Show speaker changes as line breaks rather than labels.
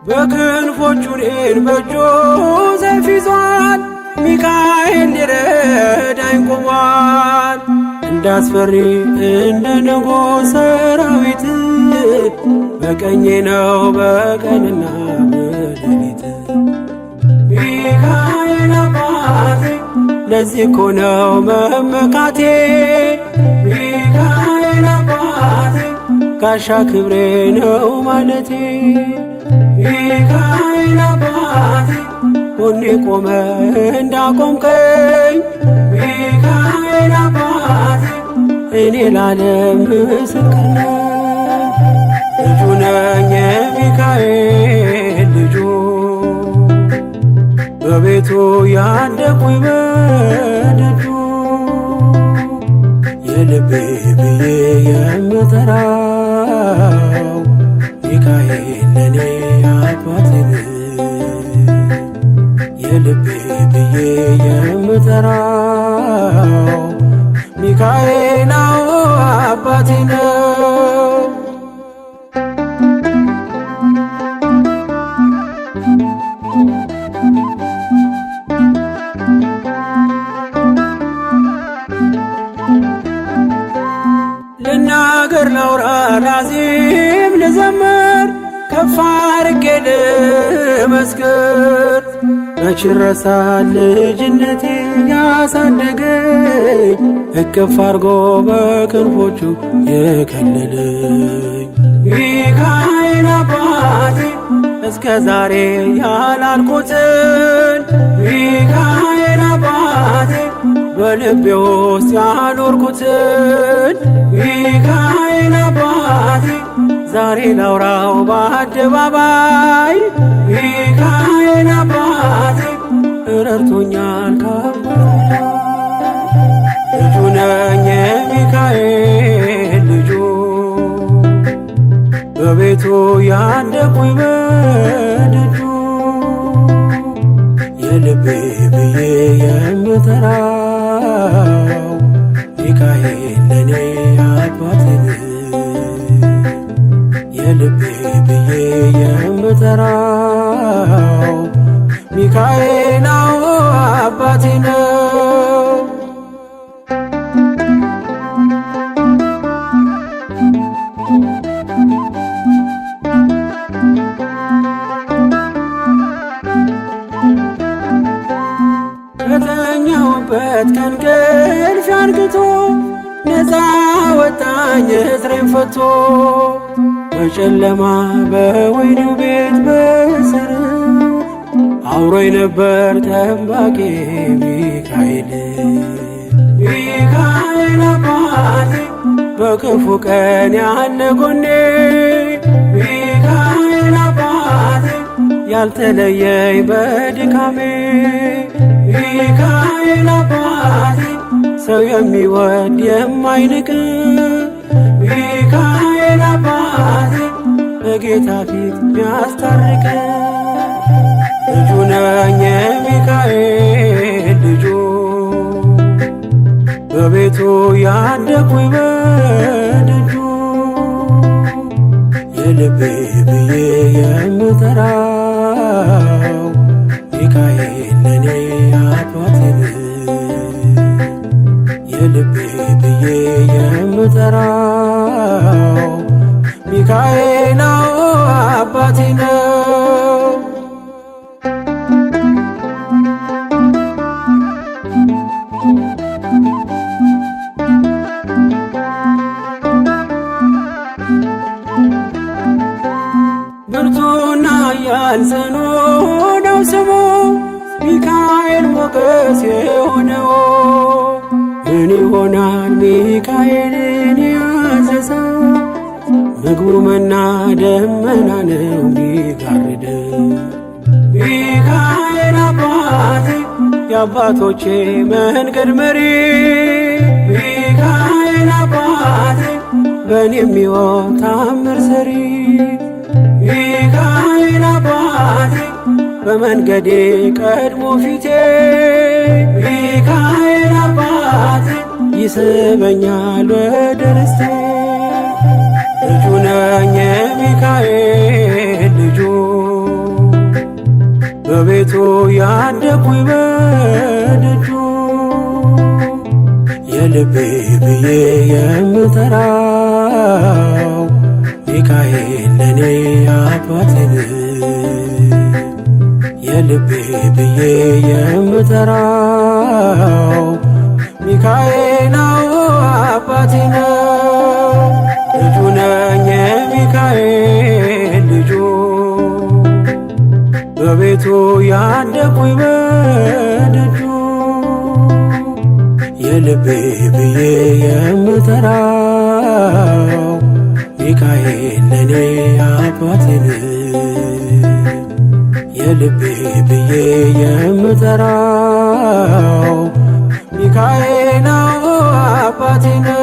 በክንፎቹ እኔን በእጁ ሰይፍ ይዟል። ሚካኤል ሊረዳኝ ቆሟል። እንዳስፈሪ እንደ ንጉሥ ሰራዊት በቀኜ ነው በቀንና በሌሊት። ሚካኤል አባቴ ለዚህ እኮ ነው መመካቴ። ሚካኤል አባቴ ጋሻ ክብሬ ነው ማለቴ። ሚካኤል አባቴ ጎኔ ቆመ እንዳቆምከኝ። ሚካኤል አባቴ እኔ ላለም ምስክር ነኝ። ልጁ ነኝ የሚካኤል ልጁ በቤቱ ያደኩኝ በደጁ። የልቤ ብዬ የምጠራው ሚካኤል ለኔ አባቴ ነው። የልቤ ብዬ የምጠራው ሚካኤል አባቴ ነው። ልናገር ላውራ ላዜም ልዘምር ከፍ አድርጌ ልመስክር። መች ረሳል ልጅነቴ ያሳደገኝ እቅፍ አርጎ በክንፎቹ የከለለኝ። ሚካኤል አባቴ እስከ ዛሬ ያላልኩትን ሚካኤል አባቴ በልቤ ውስጥ ያኖርኩትን ሚካኤል አባቴ ዛሬ ላውራው በአደባባይ። ሚካኤል አባቴ ረድቶኛል ከአባቴ። ልጁ ነኝ የሚካኤል ልጁ በቤቱ ያደኩኝ በደጁ። የልቤ ብዬ የምጠራው ሚካኤል ለኔ አባቴ ነው። የልቤ ብዬ የምጠራው ሚካኤል አባቴ ነው። ከተኛሁበት ከእንቅልፌ አንቅቶ ነፃ ወጣኝ እስሬን ፈቶ። በጨለማ በወህኒው ቤት በእስር አብሮኝ ነበር ጠባቂ ሚካኤል። ሚካኤል አባቴ በክፉ ቀን ያለ ጎኔ። ሚካኤል አባቴ ያልተለየኝ በድካሜ። ሚካኤል አባቴ ሰው የሚወድ የማይንቅ። ሚካኤል አባቴ በጌታ ፊት ሚያስታርቅ። ልጁ ነኝ የሚካኤል ልጁ በቤቱ ያደኩኝ በደጁ። የልቤ ብዬ የምጠራው ሚካኤል ለኔ አባቴ ነው። የልቤ ብዬ የምጠራው ሚካኤል አባቴ ነው። ብርቱና ኃያል ጽኑ ነው ስሙ ሚካኤል ሞገስ የሆነው። ምን ይሆናል ሚካኤልን ያዘዘው? ምግቡ መና ደመና ነው ሚጋርደው። ሚካኤል አባቴ የአባቶቼ መንገድ መሪ። ሚካኤል አባቴ በእኔ የሚሆን ታምር ሰሪ። ሚካኤል አባቴ በመንገዴ ቀድሞ ፊቴ። ሚካኤል አባቴ ይስበኛል ወደ ርስቴ። ልጁ ነኝ የሚካኤል ልጁ በቤቱ ያደኩኝ በደጁ የልቤ ብዬ የምጠራው ሚካኤል ለኔ አባቴ ነው። የልቤ ብዬ የምጠራው ሚካኤል አባቴ ነው። ልጁ ነኝ የሚካኤል ልጁ በቤቱ ያደኩኝ በደጁ የልቤ ብዬ የምጠራው ሚካኤል ለኔ አባቴ ነው። የልቤ ብዬ የምጠራው ሚካኤል አባቴ ነው።